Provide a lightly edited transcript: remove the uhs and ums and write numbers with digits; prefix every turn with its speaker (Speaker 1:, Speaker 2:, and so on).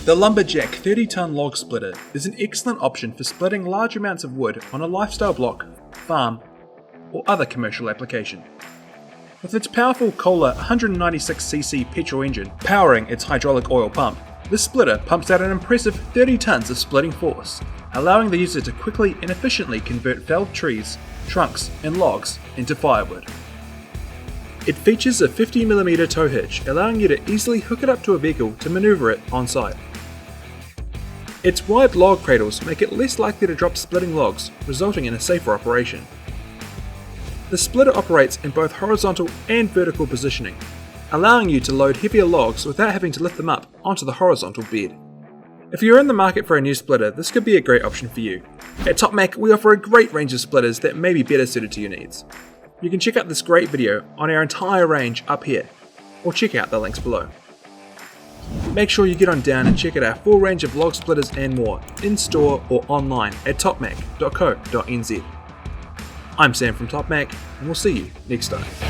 Speaker 1: The Lumberjack 30-ton log splitter is an excellent option for splitting large amounts of wood on a lifestyle block, farm, or other commercial application. With its powerful Kohler 196cc petrol engine powering its hydraulic oil pump, this splitter pumps out an impressive 30 tons of splitting force, allowing the user to quickly and efficiently convert felled trees, trunks, and logs into firewood. It features a 50mm tow hitch, allowing you to easily hook it up to a vehicle to maneuver it on site. Its wide log cradles make it less likely to drop splitting logs, resulting in a safer operation. The splitter operates in both horizontal and vertical positioning, allowing you to load heavier logs without having to lift them up onto the horizontal bed. If you're in the market for a new splitter, this could be a great option for you. At TopmaQ, we offer a great range of splitters that may be better suited to your needs. You can check out this great video on our entire range up here, or check out the links below. Make sure you get on down and check out our full range of log splitters and more, in store or online at topmac.co.nz. I'm Sam from TopmaQ, and we'll see you next time.